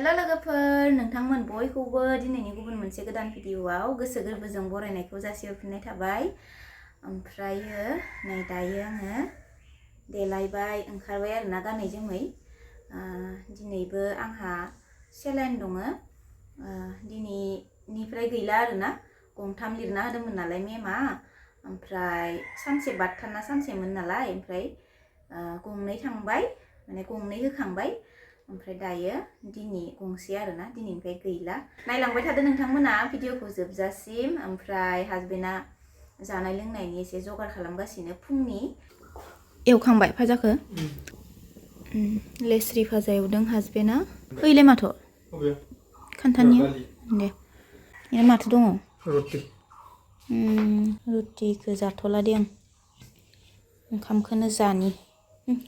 Hello लोगोफोर नोंथांमोन बयखौबो दिनैनि गुबुन मोनसे गोदान भिडिअआव गोसो गोरबोजों बरायनायखौ जासिहरफिननाय थाबाय। ओमफ्रायो नै दायो आङो देलायबाय ओंखारबाय आरोना गानै जोमै। दिनैबो आंहा सेलाइन दङ। दिनैनिफ्राय गैला आरोना गंथाम लिरना होदोंमोन नालाय मेमा, ओमफ्राय सानसे बादथारना सानसेमोन नालाय, ओमफ्राय गंनै थांबाय माने गंनै होखांबाय, ओमफ्राय दायो दिनै गंसे आरोना दिनैनिफ्राय गैला। नायलांबाय थादो नोंथांमोना भिडिअखौ जोबजासिम। ओमफ्राय हासबेन्डआ जानाय लोंनायनि एसे जगार खालामगासिनो फुंनि। एवखांबाय फाजाखौ? लेस्रि फाजा एवदों हासबेन्डआ। ओइलाय माथो खान्थानिया दे इना माथो दङ? रुटिखौ जाथ'ला दे आं, ओंखामखौनो जानि।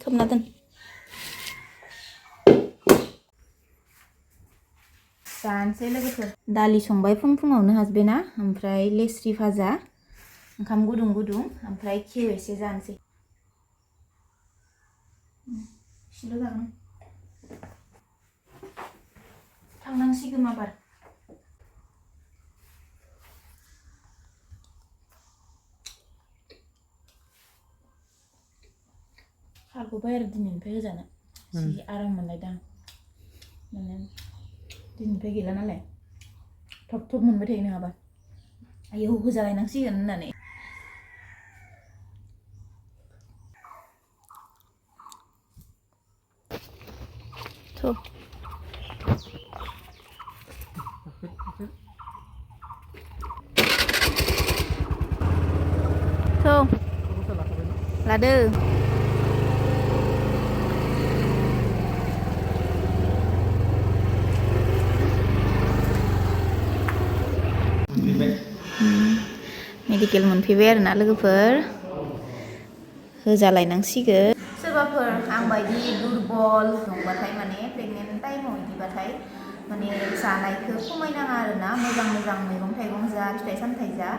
खोबना दोन। जानोसै लोगोफोर। दालि संबाय फुङावनो हासबेन्डआ, ओमफ्राय लेस्रि भाजा, ओंखाम गुदुं गुदुं, ओमफ्राय घिउ एसे जानोसै। एसेल' जागोन। थांनांसिगोन माबार। खारग'बाय आरो दिनैनिफ्राय होजानो एसे आराम मोनलायदां। माने दिनैनिफ्राय गैला नालाय थब थब मोनबाय थायो नङाबा। आयौ होजालायनांसिगोन होननानै। लादो। मेडिकेल मोनफैबाय आरोना लोगोफोर, होजालायनांसिगोन। सोरबाफोर आंबायदि दुरबल दंबाथाय माने प्रेगनेन्ट टाइमाव बिदिबाथाय माने जानायखौ खमायनाङा आरोना। मोजां मोजां मैगं थाइगं जा, फिथाइ सामथाइ जा।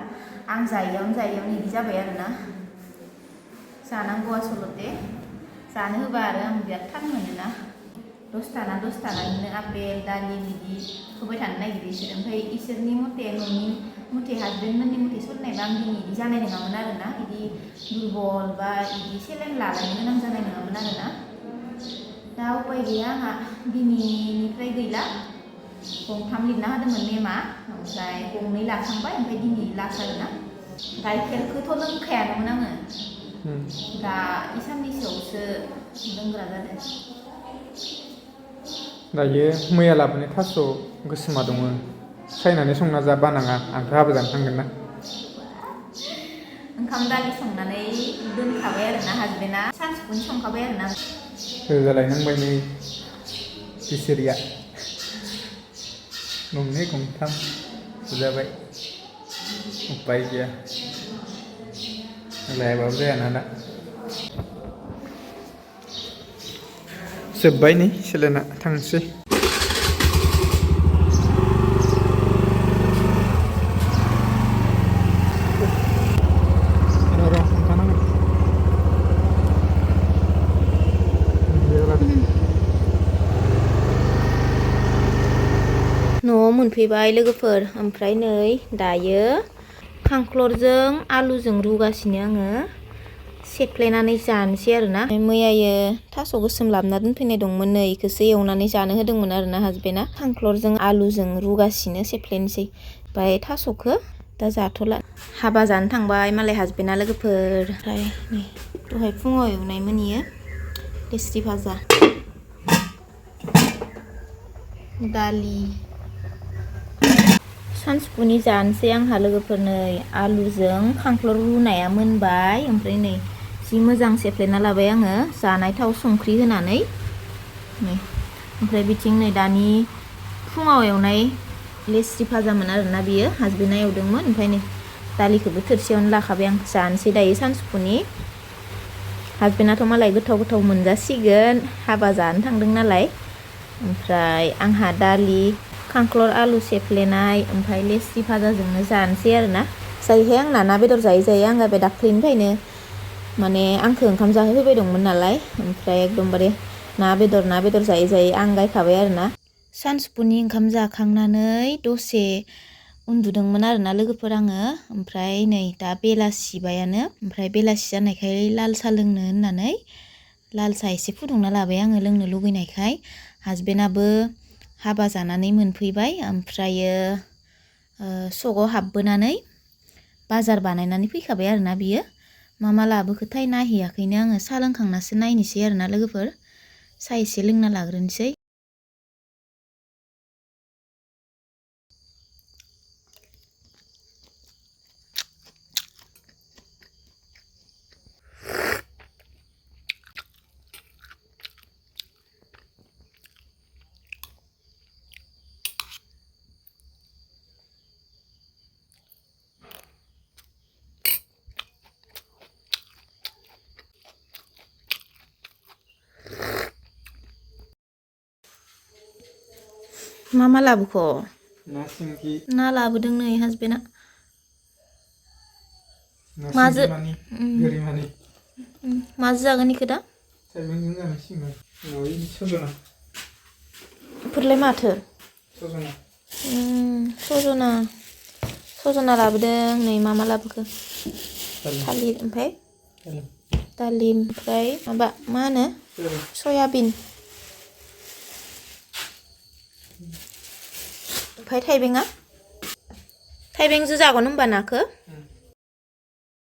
आं जायैयावनो बिदि जाबाय आरोना। जानांगौ आसलते। जानो होबा आरो आं बिराद थान मोनोना। 10 थाना बिदिनो आपेल दालि बिदि होबाय थानो नागिरो इसोर। ओमफ्राय इसोरनि मथे न'नि मथे हासबेन्डमोननि मथे सोलिनायबा आं दिनै बिदि जानाय नङामोन आरोना। बिदि दुरबल बा बिदि सेलाइन लालायनो गोनां जानाय नङामोन आरोना। दा उपाय गैया आंहा दिनैनिफ्राय गैला। गंथाम लिरना होदोंमोन मेमा, ओमफ्राय गंनै लाखांबाय, ओमफ्राय दिनै लास्ट आरोना। गाइखेरखौथ' लोंखायानोमोन आङो। दा साननैसोआवसो लोंग्रा जादों। दायो मैया लाबोनाय थास' गोसोमा दङ, सायनानै संना जा बानाङा। आंथ' हाबा जानो थांगोन ना। ओंखाम दालि संनानै दोनखाबाय आरोना हासबेन्डआ, सानजौफुनि संखाबाय आरोना। होजालायनांबाय नै बिसोरिया गंनै गंथाम बुजाबाय। उपाय गैया, लायाबाबो जायाना दा। जोब्बाय नै सेलाइना, थांसै। न'आव मोनफैबाय लोगोफोर। ओमफ्राय नै दायो खांख्लरजों आलुजों रुगासिनो आङो। सेफ्लेनानै जानोसै आरोना। मैयायो थास' गोसोम लाबोना दोनफैनाय दंमोन, नै इखौसो एवनानै जानो होदोंमोन आरोना हासबेन्डआ। खांख्लरजों आलुजों रुगासिनो सेफ्लेनोसै। ओमफ्राय थास'खौ दा जाथ'ला। हाबा जानो थांबाय मालाय हासबेन्डआ लोगोफोर। ओमफ्राय नै दहाय फुङाव एवनायमोन इयो लेस्रि भाजा, दालि। सानजौफुनि जानोसै आंहा लोगोफोर। नै आलुजों खांख्लर रुनाया मोनबाय, ओमफ्राय नै जि मोजां सेफ्लेना लाबाय आङो जानाय थाव संख्रि होनानै। नै ओमफ्राय बिथिं नै दानि फुङाव एवनाय लेस्रि भाजामोन आरोना बियो, हासबेन्डआ एवदोंमोन। ओमफ्राय नै दालिखौबो थोरसियावनो लाखाबाय आं। जानोसै दायो सानजौफुनि। हासबेन्डआथ' मालाय गोथाव गोथाव मोनजासिगोन, हाबा जानो थांदों नालाय। ओमफ्राय आंहा दालि, खांख्लर आलु सेफ्लेनाय, ओमफ्राय लेस्रि भाजाजोंनो जानोसै आरोना। जायोहाय आंना ना बेदर जायै आं बे दाख्लैनिफ्रायनो माने आंखौ ओंखाम जाहोफैबाय दंमोन नालाय। ओमफ्राय एकदमबारे ना बेदर जायै आं गायखाबाय आरोना। सानसुफुनि ओंखाम जाखांनानै दसे उन्दुदोंमोन आरोना लोगोफोर आङो ओमफ्राय नै दा बेलासिबायानो ओमफ्राय बेलासि जानायखाय लाल साहा लोंनो होननानै लाल साहा एसे फुदुंना लाबाय आङो लोंनो लुगैनायखाय हासबेन्डआबो हाबा जानानै मोनफैबाय ओमफ्रायो सगाव हाबबोनानै बाजार बानायनानै फैखाबाय आरोना बियो मा लाबोखोथाय नायहैयाखैनो आङो साहा लोंखांनासो नायनोसै आरोना लोगोफोर साहा एसे लोंना लाग्रोनोसै मा लाबोख' ना सिंगि ना लाबोदों नै हासबेन्डआ ना माजो सिंगि मानि गोरि मानि माजो जागोन इखो दा थाइबेंजों जानांसिगोन ओइ सजना इफोरलाय माथो सजना सजना लाबोदों नै मा लाबोखो थालिर ओमफ्राय दालिम ओमफ्राय माबा मा होनो सयाबिन ओमफ्राय थाइबेंआ थाइबेंजो जागोन होमबा नाखो